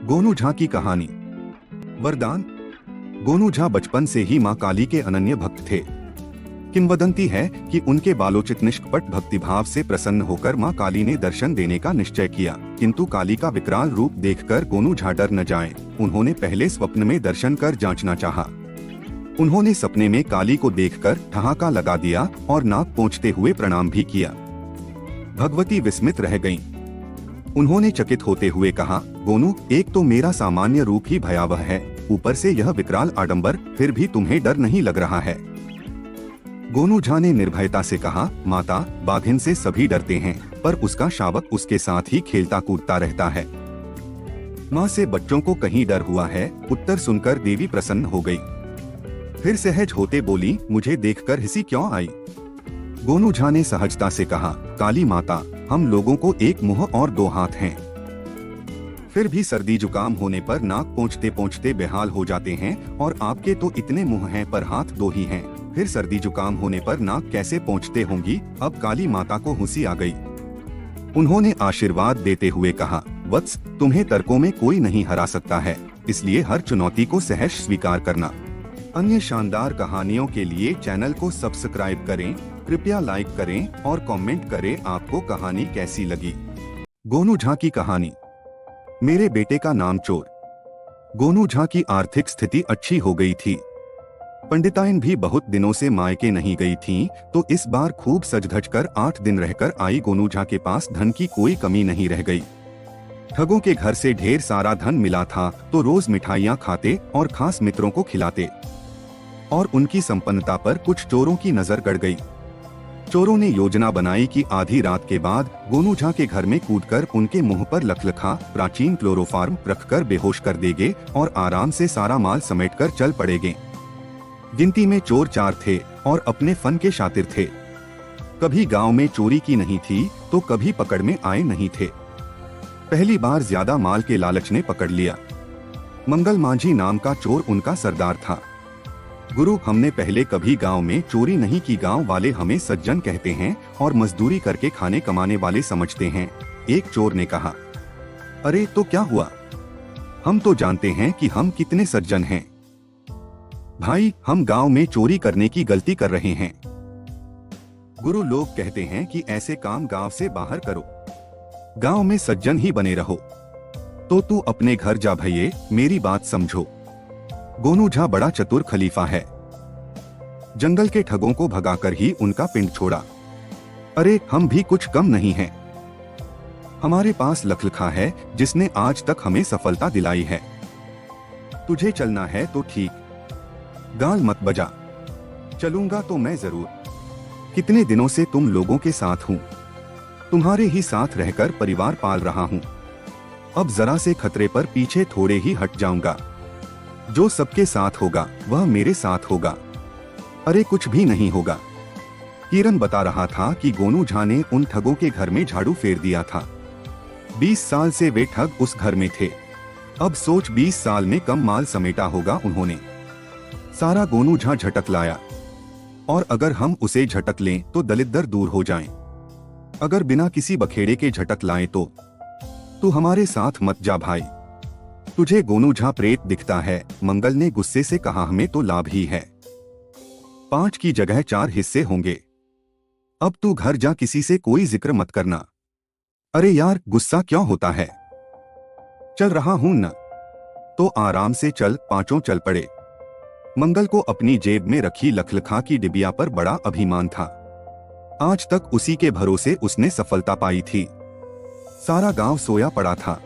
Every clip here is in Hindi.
गोनू झा की कहानी। वरदान। गोनू झा बचपन से ही मां काली के अनन्य भक्त थे। किंवदंती है कि उनके बालोचित निष्कपट भक्तिभाव से प्रसन्न होकर मां काली ने दर्शन देने का निश्चय किया, किंतु काली का विकराल रूप देखकर गोनू झा डर न जाएं। उन्होंने पहले स्वप्न में दर्शन कर जांचना चाहा। उन्होंने सपने में काली को देखकर ठहाका लगा दिया और नाक पोंछते हुए प्रणाम भी किया। भगवती विस्मित रह गईं। उन्होंने चकित होते हुए कहा, गोनू, एक तो मेरा सामान्य रूप ही भयावह है, ऊपर से यह विकराल आडंबर, फिर भी तुम्हें डर नहीं लग रहा है? गोनू झा ने निर्भयता से कहा, माता, बाघिन से सभी डरते हैं, पर उसका शावक उसके साथ ही खेलता कूदता रहता है। माँ से बच्चों को कहीं डर हुआ है? उत्तर सुनकर देवी प्रसन्न हो गई। फिर सहज होते बोली, मुझे देखकर हंसी क्यों आई? गोनू झा ने सहजता से कहा, काली माता, हम लोगों को एक मुंह और दो हाथ हैं, फिर भी सर्दी जुकाम होने पर नाक पोंछते पोंछते बेहाल हो जाते हैं, और आपके तो इतने मुंह हैं पर हाथ दो ही हैं, फिर सर्दी जुकाम होने पर नाक कैसे पोंछते होंगी? अब काली माता को हंसी आ गई। उन्होंने आशीर्वाद देते हुए कहा, वत्स, तुम्हें तर्कों में कोई नहीं हरा सकता है, इसलिए हर चुनौती को सहर्ष स्वीकार करना। अन्य शानदार कहानियों के लिए चैनल को सब्सक्राइब करें, कृपया लाइक करें और कमेंट करें आपको कहानी कैसी लगी। गोनू झा की कहानी। मेरे बेटे का नाम चोर। गोनू झा की आर्थिक स्थिति अच्छी हो गई थी। पंडिताइन भी बहुत दिनों से मायके नहीं गई थीं, तो इस बार खूब सज-धज कर 8 दिन रहकर आई। गोनू झा के पास धन की कोई कमी नहीं रह गई। ठगों के घर से ढेर सारा धन मिला था, तो रोज मिठाइयाँ खाते और खास मित्रों को खिलाते। और उनकी संपन्नता पर कुछ चोरों की नजर गड़ गई। चोरों ने योजना बनाई कि आधी रात के बाद गोनू झा के घर में कूदकर उनके मुंह पर लखलखा प्राचीन क्लोरोफार्म रखकर बेहोश कर देंगे और आराम से सारा माल समेटकर चल पड़ेंगे। गिनती में चोर 4 थे और अपने फन के शातिर थे। कभी गांव में चोरी की नहीं थी, तो कभी पकड़ में आए नहीं थे। पहली बार ज्यादा माल के लालच ने पकड़ लिया। मंगल मांझी नाम का चोर उनका सरदार था। गुरु, हमने पहले कभी गांव में चोरी नहीं की, गांव वाले हमें सज्जन कहते हैं और मजदूरी करके खाने कमाने वाले समझते हैं, एक चोर ने कहा। अरे तो क्या हुआ, हम तो जानते हैं कि हम कितने सज्जन हैं। भाई, हम गांव में चोरी करने की गलती कर रहे हैं। गुरु, लोग कहते हैं कि ऐसे काम गांव से बाहर करो, गांव में सज्जन ही बने रहो। तो तू अपने घर जा भैये, मेरी बात समझो। गोनू झा बड़ा चतुर खलीफा है। जंगल के ठगों को भगाकर ही उनका पिंड छोड़ा। अरे, हम भी कुछ कम नहीं हैं। हमारे पास लखलखा है, जिसने आज तक हमें सफलता दिलाई है। तुझे चलना है तो ठीक, गाल मत बजा। चलूंगा तो मैं जरूर। कितने दिनों से तुम लोगों के साथ हूँ, तुम्हारे ही साथ रहकर परिवार पाल रहा हूँ। अब जरा से खतरे पर पीछे थोड़े ही हट जाऊंगा। जो सबके साथ होगा वह मेरे साथ होगा। अरे कुछ भी नहीं होगा। किरण बता रहा था कि गोनू झा ने उन ठगों के घर में झाड़ू फेर दिया था। 20 साल से वे ठग उस घर में थे। अब सोच, 20 साल में कम माल समेटा होगा उन्होंने। सारा गोनू झा झटक लाया, और अगर हम उसे झटक लें तो दलिद्दर दूर हो जाएं। अगर बिना किसी बखेड़े के झटक लाएं तो तू हमारे साथ मत जा भाई। तुझे गोनू झा प्रेत दिखता है, मंगल ने गुस्से से कहा। हमें तो लाभ ही है, 5 की जगह 4 हिस्से होंगे। अब तू घर जा, किसी से कोई जिक्र मत करना। अरे यार, गुस्सा क्यों होता है? चल रहा हूं न, तो आराम से चल। पांचों चल पड़े। मंगल को अपनी जेब में रखी लखलखा की डिबिया पर बड़ा अभिमान था। आज तक उसी के भरोसे उसने सफलता पाई थी। सारा गांव सोया पड़ा था।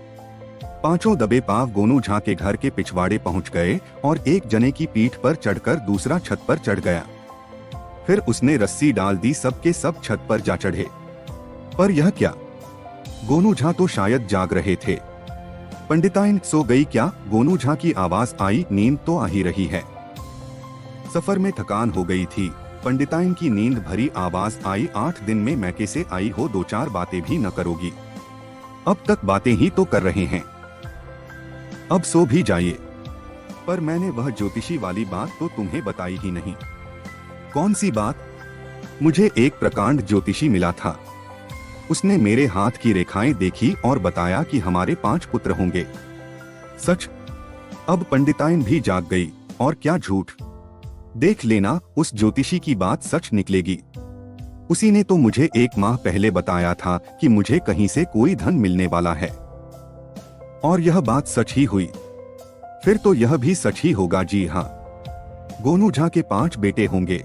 पांचों दबे पांव गोनू झा के घर के पिछवाड़े पहुंच गए और एक जने की पीठ पर चढ़कर दूसरा छत पर चढ़ गया। फिर उसने रस्सी डाल दी, सबके सब छत पर जा चढ़े। पर यह क्या? गोनू झा तो शायद जाग रहे थे। पंडिताइन सो गई क्या? गोनू झा की आवाज आई। नींद तो आ ही रही है। सफर में थकान हो गई थी। पंडिताइन की नींद भरी आवाज आई। 8 दिन में मैके से आई हो, 2-4 बातें भी न करोगी? अब तक बातें ही तो कर रहे हैं, अब सो भी जाइए। पर मैंने वह ज्योतिषी वाली बात तो तुम्हें बताई ही नहीं। कौन सी बात? मुझे एक प्रकांड ज्योतिषी मिला था। उसने मेरे हाथ की रेखाएं देखी और बताया कि हमारे 5 पुत्र होंगे। सच। अब पंडिताइन भी जाग गई। और क्या झूठ। देख लेना, उस ज्योतिषी की बात सच निकलेगी। उसी ने तो मुझे 1 माह पहले बताया था कि मुझे कहीं से कोई धन मिलने वाला है। और यह बात सच ही हुई। फिर तो यह भी सच ही होगा। जी हाँ, गोनू झा के 5 बेटे होंगे।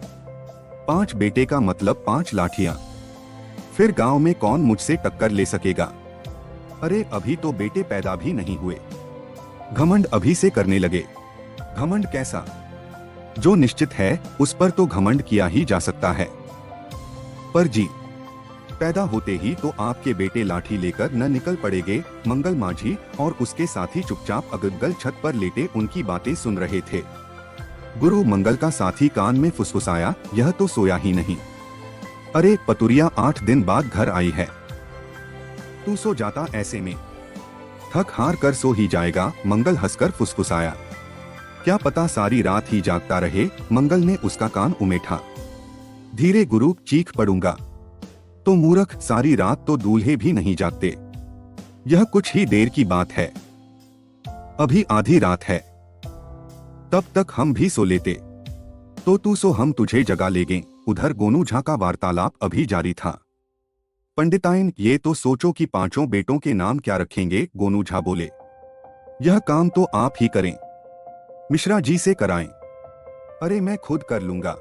5 बेटे का मतलब 5 लाठियां। फिर गांव में कौन मुझसे टक्कर ले सकेगा। अरे अभी तो बेटे पैदा भी नहीं हुए, घमंड अभी से करने लगे। घमंड कैसा? जो निश्चित है उस पर तो घमंड किया ही जा सकता है। पर जी, पैदा होते ही तो आपके बेटे लाठी लेकर न निकल पड़ेगे। मंगल माझी और उसके साथी चुपचाप अगल छत पर लेटे उनकी बातें सुन रहे थे। गुरु मंगल का साथी कान में फुसफुसाया, यह तो सोया ही नहीं। अरे पतुरिया 8 दिन बाद घर आई है। तू सो जाता ऐसे में, थक हार कर सो ही जाएगा। मंगल हंसकर फुसफुसाया। क्या पता सारी रात ही जागता रहे। मंगल ने उसका कान उमेठा। धीरे गुरु, चीख पड़ूंगा। तो मूर्ख, सारी रात तो दूल्हे भी नहीं जागते। यह कुछ ही देर की बात है, अभी आधी रात है। तब तक हम भी सो लेते। तो तू सो, हम तुझे जगा लेंगे। उधर गोनू झा का वार्तालाप अभी जारी था। पंडिताइन, ये तो सोचो कि 5 बेटों के नाम क्या रखेंगे। गोनू झा बोले, यह काम तो आप ही करें, मिश्रा जी से कराएं। अरे मैं खुद कर लूंगा।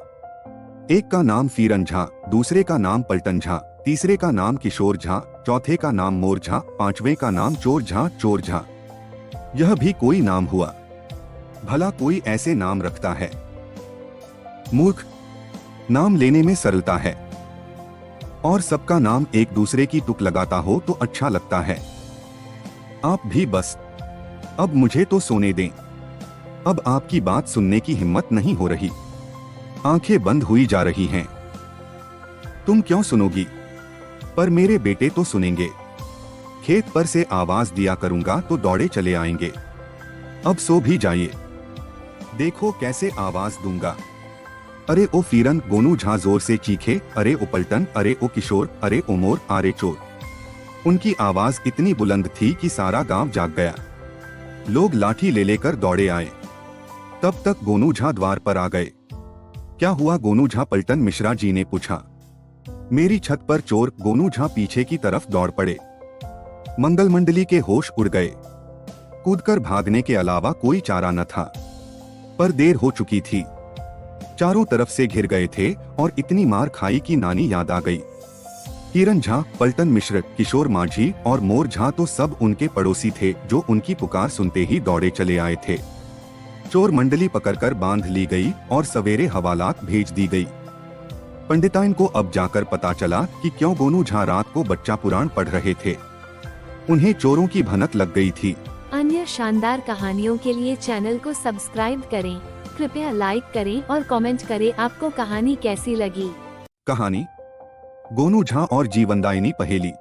एक का नाम फीरन झा, दूसरे का नाम पलटन झा, तीसरे का नाम किशोर झा, चौथे का नाम मोर झा, 5वें का नाम चोर झा। चोर झा, यह भी कोई नाम हुआ? भला कोई ऐसे नाम रखता है? मूर्ख, नाम लेने में सरलता है। और सबका नाम एक दूसरे की तुक लगाता हो तो अच्छा लगता है। आप भी बस, अब मुझे तो सोने दें। अब आपकी बात सुनने की हिम्मत नहीं हो रही। आंखें बंद हुई जा रही हैं। तुम क्यों सुनोगी? पर मेरे बेटे तो सुनेंगे। खेत पर से आवाज दिया करूंगा तो दौड़े चले आएंगे। अब सो भी जाइए, देखो कैसे आवाज दूंगा। अरे ओ फीरन, गोनू झा जोर से चीखे। अरे ओ पलटन, अरे ओ किशोर, अरे ओ मोर, अरे चोर। उनकी आवाज इतनी बुलंद थी कि सारा गांव जाग गया। लोग लाठी ले लेकर दौड़े आए। तब तक गोनू झा द्वार पर आ गए। क्या हुआ गोनू झा? पलटन मिश्रा जी ने पूछा। मेरी छत पर चोर। गोनू झा पीछे की तरफ दौड़ पड़े। मंगल मंडली के होश उड़ गए। कूदकर भागने के अलावा कोई चारा न था। पर देर हो चुकी थी। चारों तरफ से घिर गए थे और इतनी मार खाई कि नानी याद आ गई। किरण झा, पलटन मिश्र, किशोर माझी और मोर झा तो सब उनके पड़ोसी थे जो उनकी पुकार सुनते ही दौड़े चले आए थे। चोर मंडली पकड़कर बांध ली गई और सवेरे हवालात भेज दी गई। पंडिताइन को अब जाकर पता चला कि क्यों गोनू झा रात को बच्चा पुराण पढ़ रहे थे। उन्हें चोरों की भनक लग गई थी। अन्य शानदार कहानियों के लिए चैनल को सब्सक्राइब करें। कृपया लाइक करें और कमेंट करें आपको कहानी कैसी लगी। कहानी गोनू झा और जीवनदायिनी पहेली।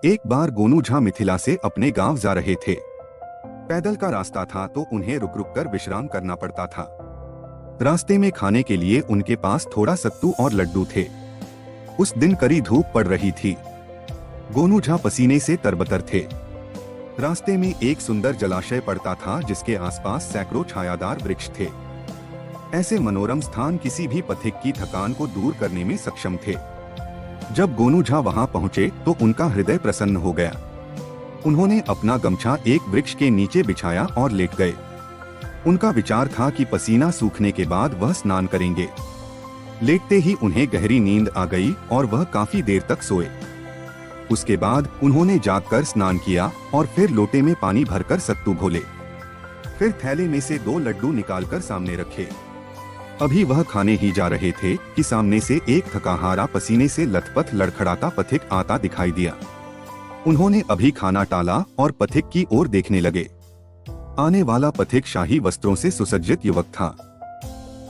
एक बार गोनू झा मिथिला से अपने गांव जा रहे थे। पैदल का रास्ता था तो उन्हें रुक रुक कर विश्राम करना पड़ता था। रास्ते में खाने के लिए उनके पास थोड़ा सत्तू और लड्डू थे। उस दिन कड़ी धूप पड़ रही थी। गोनू झा पसीने से तरबतर थे। रास्ते में एक सुंदर जलाशय पड़ता था जिसके आसपास सैकड़ों छायादार वृक्ष थे। ऐसे मनोरम स्थान किसी भी पथिक की थकान को दूर करने में सक्षम थे। जब गोनू झा वहां पहुंचे तो उनका हृदय प्रसन्न हो गया। उन्होंने अपना गमछा एक वृक्ष के नीचे बिछाया और लेट गए। उनका विचार था कि पसीना सूखने के बाद वह स्नान करेंगे। लेटते ही उन्हें गहरी नींद आ गई और वह काफी देर तक सोए। उसके बाद उन्होंने जागकर स्नान किया और फिर लोटे में पानी भरकर सत्तू घोले। फिर थैले में से 2 लड्डू निकालकर सामने रखे। अभी वह खाने ही जा रहे थे कि सामने से एक थकाहारा पसीने से लथपथ लड़खड़ाता पथिक आता दिखाई दिया। उन्होंने अभी खाना टाला और पथिक की ओर देखने लगे। आने वाला पथिक शाही वस्त्रों से सुसज्जित युवक था।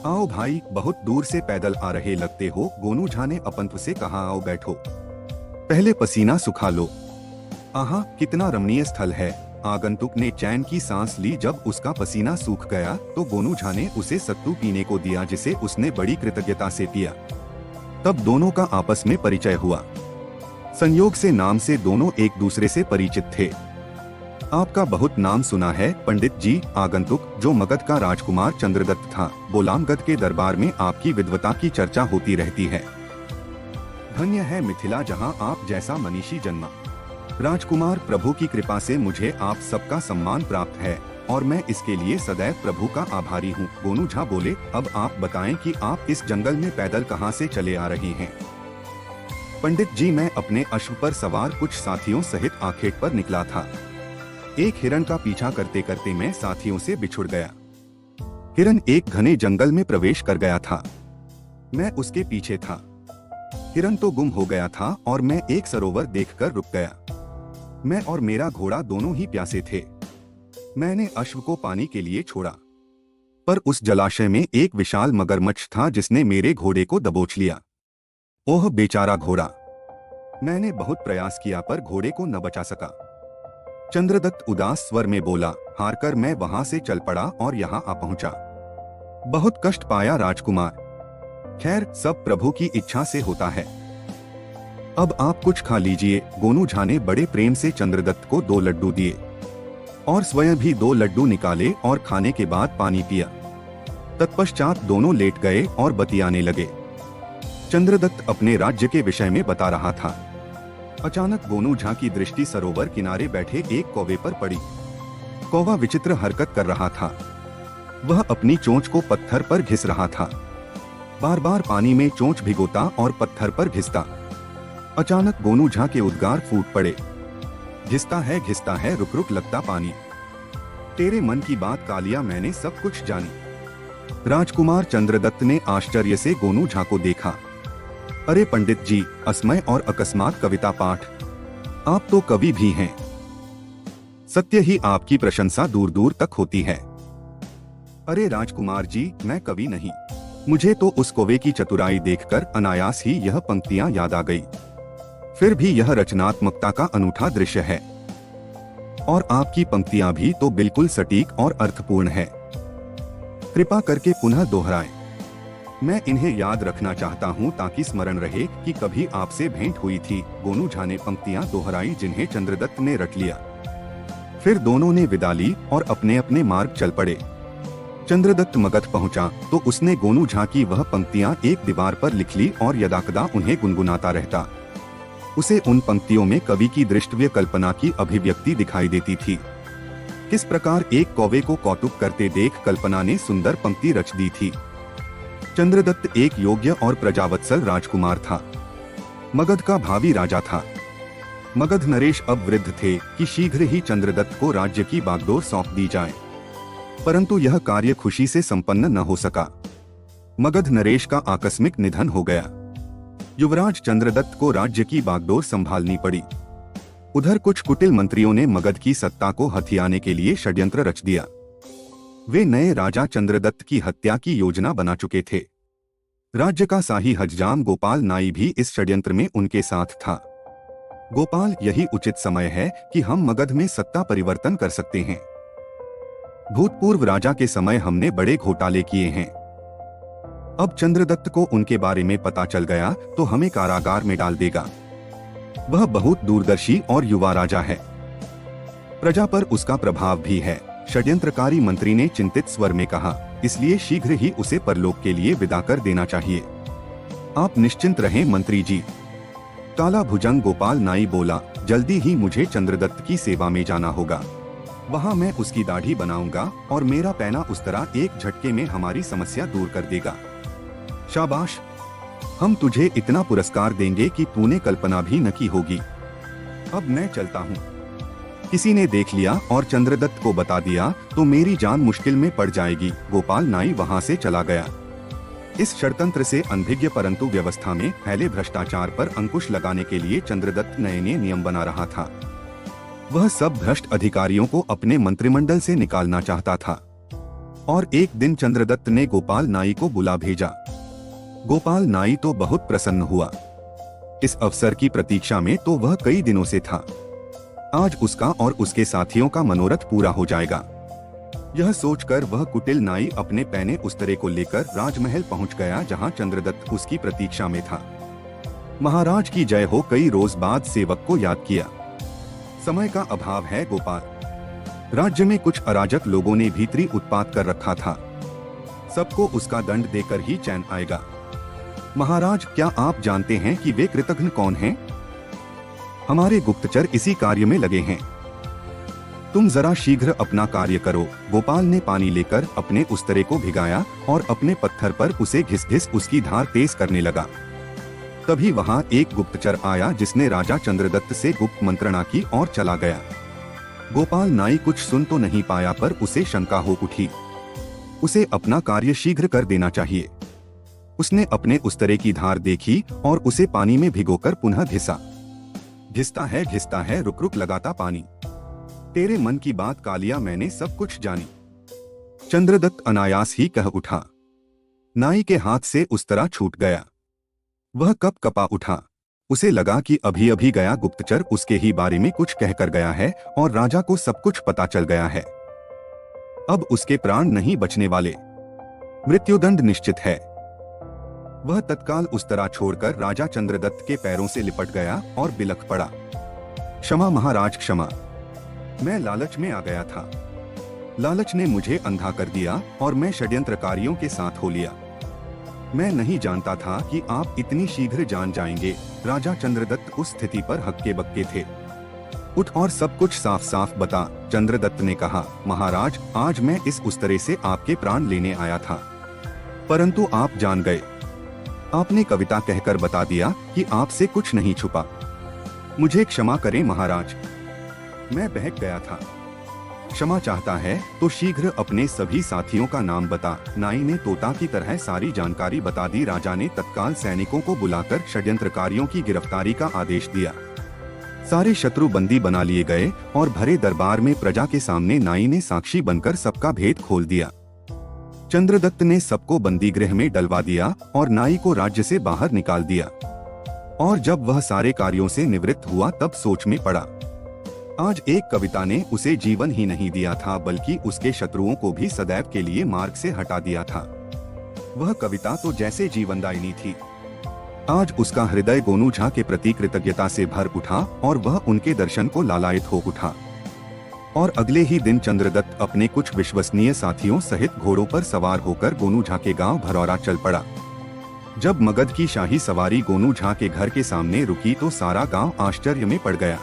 आओ भाई, बहुत दूर से पैदल आ रहे लगते हो। गोनू झा ने अपंत से कहा, आओ बैठो, पहले पसीना सुखा लो। आहा, कितना रमणीय स्थल है। आगंतुक ने चैन की सांस ली जब उसका पसीना सूख गया तो गोनू झा ने उसे सत्तू पीने को दिया जिसे उसने बड़ी कृतज्ञता से पिया। तब दोनों का आपस में परिचय हुआ। संयोग से नाम से दोनों एक दूसरे से परिचित थे। आपका बहुत नाम सुना है पंडित जी। आगंतुक, जो मगध का राजकुमार चंद्रदत्त था, बोला। मगध के दरबार में आपकी विद्वता की चर्चा होती रहती है। धन्य है मिथिला, जहां आप जैसा मनीषी जन्मा। राजकुमार, प्रभु की कृपा से मुझे आप सबका सम्मान प्राप्त है और मैं इसके लिए सदैव प्रभु का आभारी हूँ। गोनू झा बोले, अब आप बताएं कि आप इस जंगल में पैदल कहां से चले आ रही हैं? पंडित जी, मैं अपने अश्व पर सवार कुछ साथियों सहित आखेट पर निकला था। एक हिरण का पीछा करते करते मैं साथियों से बिछुड़ गया। हिरण एक घने जंगल में प्रवेश कर गया था। मैं उसके पीछे था। हिरण तो गुम हो गया था और मैं एक सरोवर देखकर रुक गया। मैं और मेरा घोड़ा दोनों ही प्यासे थे। मैंने अश्व को पानी के लिए छोड़ा, पर उस जलाशय में एक विशाल मगरमच्छ था जिसने मेरे घोड़े को दबोच लिया। ओह बेचारा घोड़ा! मैंने बहुत प्रयास किया पर घोड़े को न बचा सका। चंद्रदत्त उदास स्वर में बोला, हारकर मैं वहां से चल पड़ा और यहाँ आ पहुंचा। बहुत कष्ट पाया राजकुमार। खैर, सब प्रभु की इच्छा से होता है। अब आप कुछ खा लीजिए। गोनू झा ने बड़े प्रेम से चंद्रदत्त को 2 लड्डू दिए और स्वयं भी 2 लड्डू निकाले और खाने के बाद पानी पिया। तत्पश्चात दोनों लेट गए और बतियाने लगे। चंद्रदत्त अपने राज्य के विषय में बता रहा था। अचानक गोनू झा की दृष्टि सरोवर किनारे बैठे एक कौवे पर पड़ी। कौवा विचित्र हरकत कर रहा था। वह अपनी चोंच को पत्थर पर घिस रहा था, बार बार पानी में चोंच भिगोता और पत्थर पर घिसता। अचानक गोनू झा के उद्गार फूट पड़े, घिसता है, रुक रुक लगता पानी। तेरे मन की बात कालिया, मैंने सब कुछ जानी। राजकुमार चंद्रदत्त ने आश्चर्य से गोनू झा को देखा। अरे पंडित जी, असमय और अकस्मात कविता पाठ, आप तो कवि भी हैं। सत्य ही आपकी प्रशंसा दूर दूर तक होती है। अरे राजकुमार जी, मैं कवि नहीं। मुझे तो उस कौवे की चतुराई देखकर अनायास ही यह पंक्तियां याद आ गई। फिर भी यह रचनात्मकता का अनूठा दृश्य है और आपकी पंक्तियां भी तो बिल्कुल सटीक और अर्थपूर्ण है। कृपा करके पुनः दोहराएं। मैं इन्हें याद रखना चाहता हूं ताकि स्मरण रहे कि कभी आपसे भेंट हुई थी। गोनू झा ने पंक्तियां दोहराई जिन्हें चंद्रदत्त ने रट लिया। फिर दोनों ने विदा ली और अपने अपने मार्ग चल पड़े। चंद्रदत्त मगध पहुंचा तो उसने गोनू झा की वह पंक्तियां एक दीवार पर लिख ली और यदाकदा उन्हें गुनगुनाता रहता। उसे उन पंक्तियों में कवि की दृष्टव्य कल्पना की अभिव्यक्ति दिखाई देती थी। किस प्रकार एक कौवे को कौतुक करते देख कल्पना ने सुंदर पंक्ति रच दी थी। चंद्रदत्त एक योग्य और प्रजावत्सल राजकुमार था। मगध का भावी राजा था। मगध नरेश अब वृद्ध थे कि शीघ्र ही चंद्रदत्त को राज्य की बागडोर सौंप दी जाए, परंतु यह कार्य खुशी से संपन्न न हो सका। मगध नरेश का आकस्मिक निधन हो गया। युवराज चंद्रदत्त को राज्य की बागडोर संभालनी पड़ी। उधर कुछ कुटिल मंत्रियों ने मगध की सत्ता को हथियाने के लिए षड्यंत्र रच दिया। वे नए राजा चंद्रदत्त की हत्या की योजना बना चुके थे। राज्य का शाही हजजाम गोपाल नाई भी इस षड्यंत्र में उनके साथ था। गोपाल, यही उचित समय है कि हम मगध में सत्ता परिवर्तन कर सकते हैं। भूतपूर्व राजा के समय हमने बड़े घोटाले किए हैं। अब चंद्रदत्त को उनके बारे में पता चल गया तो हमें कारागार में डाल देगा। वह बहुत दूरदर्शी और युवा राजा है। प्रजा पर उसका प्रभाव भी है, षड्यंत्रकारी मंत्री ने चिंतित स्वर में कहा। इसलिए शीघ्र ही उसे परलोक के लिए विदा कर देना चाहिए। आप निश्चिंत रहें मंत्री जी। काला भुजंग गोपाल नाई बोला, जल्दी ही मुझे चंद्रदत्त की सेवा में जाना होगा। वहाँ मैं उसकी दाढ़ी बनाऊंगा और मेरा पैना उस तरह एक झटके में हमारी समस्या दूर कर देगा। शाबाश, हम तुझे इतना पुरस्कार देंगे कि तूने कल्पना भी न की होगी। अब मैं चलता हूँ। किसी ने देख लिया और चंद्रदत्त को बता दिया तो मेरी जान मुश्किल में पड़ जाएगी। गोपाल नाई वहाँ से चला गया। इस षड्यंत्र से अनभिज्ञ परंतु व्यवस्था में फैले भ्रष्टाचार पर अंकुश लगाने के लिए चंद्रदत्त नए नए नियम बना रहा था। वह सब भ्रष्ट अधिकारियों को अपने मंत्रिमंडल से निकालना चाहता था। और एक दिन चंद्रदत्त ने गोपाल नाई को बुला भेजा। गोपाल नाई तो बहुत प्रसन्न हुआ। इस अवसर की प्रतीक्षा में तो वह कई दिनों से था। आज उसका और उसके साथियों का मनोरथ पूरा हो जाएगा। यह सोचकर वह कुटिल नाई अपने पैने उस्तरे को लेकर राजमहल पहुंच गया, जहां चंद्रदत्त उसकी प्रतीक्षा में था। महाराज की जय हो। कई रोज बाद सेवक को याद किया। समय का अभाव है गोपाल, राज्य में कुछ अराजक लोगों ने भीतरी उत्पात कर रखा था। सबको उसका दंड देकर ही चैन आएगा। महाराज, क्या आप जानते हैं कि वे कृतघ्न कौन हैं? हमारे गुप्तचर इसी कार्य में लगे हैं। तुम जरा शीघ्र अपना कार्य करो। गोपाल ने पानी लेकर अपने उस्तरे को भिगाया और अपने पत्थर पर उसे घिस घिस उसकी धार तेज करने लगा। तभी वहां एक गुप्तचर आया जिसने राजा चंद्रदत्त से गुप्त मंत्रणा की और चला गया। गोपाल नाई कुछ सुन तो नहीं पाया, पर उसे शंका हो उठी। उसे अपना कार्य शीघ्र कर देना चाहिए। उसने अपने उस्तरे की धार देखी और उसे पानी में भिगोकर पुनः घिसा। घिसता है रुक रुक लगाता पानी। तेरे मन की बात कालिया, मैंने सब कुछ जानी। चंद्रदत्त अनायास ही कह उठा। नाई के हाथ से उस्तरा छूट गया। वह कप कपा उठा। उसे लगा कि अभी अभी गया गुप्तचर उसके ही बारे में कुछ कहकर गया है और राजा को सब कुछ पता चल गया है। अब उसके प्राण नहीं बचने वाले, मृत्युदंड निश्चित है। वह तत्काल उस्तरा छोड़कर राजा चंद्रदत्त के पैरों से लिपट गया और बिलख पड़ा। क्षमा महाराज, क्षमा। मैं लालच में आ गया था। लालच ने मुझे अंधा कर दिया और मैं षड्यंत्रकारियों के साथ हो लिया। मैं नहीं जानता था कि आप इतनी शीघ्र जान जाएंगे। राजा चंद्रदत्त उस स्थिति पर हक्के बक्के थे। उठ और सब कुछ साफ साफ बता। चंद्रदत्त ने कहा, महाराज, आज मैं इस उस्तरे से आपके प्राण लेने आया था, परंतु आप जान गए। आपने कविता कहकर बता दिया कि आपसे कुछ नहीं छुपा। मुझे क्षमा करें महाराज, मैं बहक गया था। क्षमा चाहता है तो शीघ्र अपने सभी साथियों का नाम बता। नाई ने तोता की तरह सारी जानकारी बता दी। राजा ने तत्काल सैनिकों को बुलाकर षड्यंत्रकारियों की गिरफ्तारी का आदेश दिया। सारे शत्रु बंदी बना लिए गए और भरे दरबार में प्रजा के सामने नाई ने साक्षी बनकर सबका भेद खोल दिया। चंद्रदत्त ने सबको बंदी गृह में डलवा दिया और नाई को राज्य से बाहर निकाल दिया। और जब वह सारे कार्यों से निवृत्त हुआ तब सोच में पड़ा। आज एक कविता ने उसे जीवन ही नहीं दिया था, बल्कि उसके शत्रुओं को भी सदैव के लिए मार्ग से हटा दिया था। वह कविता तो जैसे जीवनदायिनी थी। आज उसका हृदय गोनू झा के प्रति कृतज्ञता से भर उठा और वह उनके दर्शन को लालायित हो उठा। और अगले ही दिन चंद्रदत्त अपने कुछ विश्वसनीय साथियों सहित घोड़ों पर सवार होकर गोनू झा के गांव भरौरा चल पड़ा। जब मगध की शाही सवारी गोनू झा के घर के सामने रुकी तो सारा गांव आश्चर्य में पड़ गया।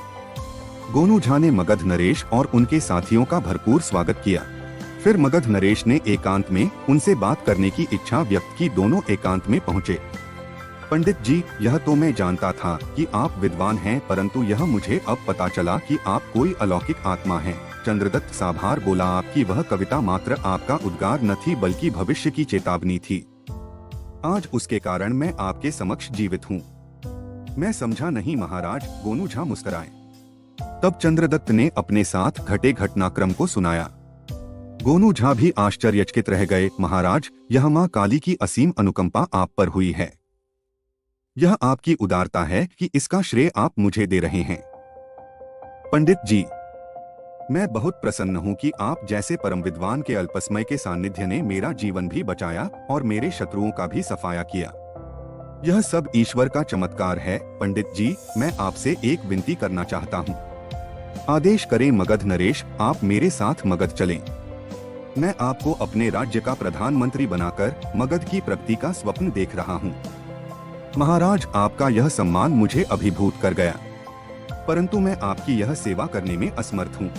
गोनू झा ने मगध नरेश और उनके साथियों का भरपूर स्वागत किया। फिर मगध नरेश ने एकांत में उनसे बात करने की इच्छा व्यक्त की। दोनों एकांत में पहुँचे। पंडित जी, यह तो मैं जानता था कि आप विद्वान हैं, परंतु यह मुझे अब पता चला कि आप कोई अलौकिक आत्मा हैं। चंद्रदत्त साभार बोला, आपकी वह कविता मात्र आपका उद्गार न थी, बल्कि भविष्य की चेतावनी थी। आज उसके कारण मैं आपके समक्ष जीवित हूँ। मैं समझा नहीं महाराज, गोनू झा मुस्कुराए। तब चंद्रदत्त ने अपने साथ घटे घटनाक्रम को सुनाया। गोनू झा भी आश्चर्यचकित रह गए। महाराज, यह माँ काली की असीम अनुकंपा आप पर हुई है। यह आपकी उदारता है कि इसका श्रेय आप मुझे दे रहे हैं। पंडित जी, मैं बहुत प्रसन्न हूँ कि आप जैसे परम विद्वान के अल्पसमय के सानिध्य ने मेरा जीवन भी बचाया और मेरे शत्रुओं का भी सफाया किया। यह सब ईश्वर का चमत्कार है। पंडित जी, मैं आपसे एक विनती करना चाहता हूँ। आदेश करें मगध नरेश, आप मेरे साथ मगध चलें। मैं आपको अपने राज्य का प्रधानमंत्री बनाकर मगध की प्रगति का स्वप्न देख रहा हूँ। महाराज, आपका यह सम्मान मुझे अभिभूत कर गया, परंतु मैं आपकी यह सेवा करने में असमर्थ हूँ।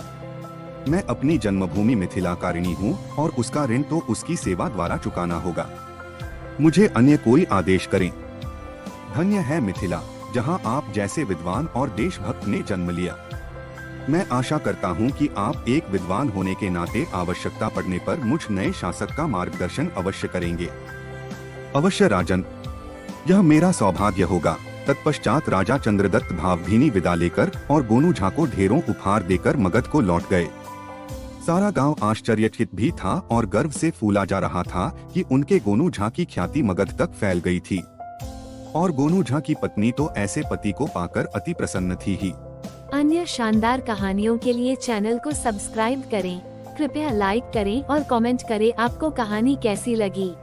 मैं अपनी जन्मभूमि मिथिला का ऋणी हूँ और उसका ऋण तो उसकी सेवा द्वारा चुकाना होगा। मुझे अन्य कोई आदेश करें। धन्य है मिथिला, जहाँ आप जैसे विद्वान और देशभक्त ने जन्म लिया। मैं आशा करता हूँ कि आप एक विद्वान होने के नाते आवश्यकता पड़ने पर मुझ नए शासक का मार्गदर्शन अवश्य करेंगे। अवश्य राजन, यह मेरा सौभाग्य होगा। तत्पश्चात राजा चंद्रदत्त भावभीनी विदा लेकर और गोनू झा को ढेरों उपहार देकर मगध को लौट गए। सारा गांव आश्चर्यचकित भी था और गर्व से फूला जा रहा था कि उनके गोनू झा की ख्याति मगध तक फैल गई थी। और गोनू झा की पत्नी तो ऐसे पति को पाकर अति प्रसन्न थी ही। अन्य शानदार कहानियों के लिए चैनल को सब्सक्राइब करें। कृपया लाइक करें और कमेंट करें आपको कहानी कैसी लगी।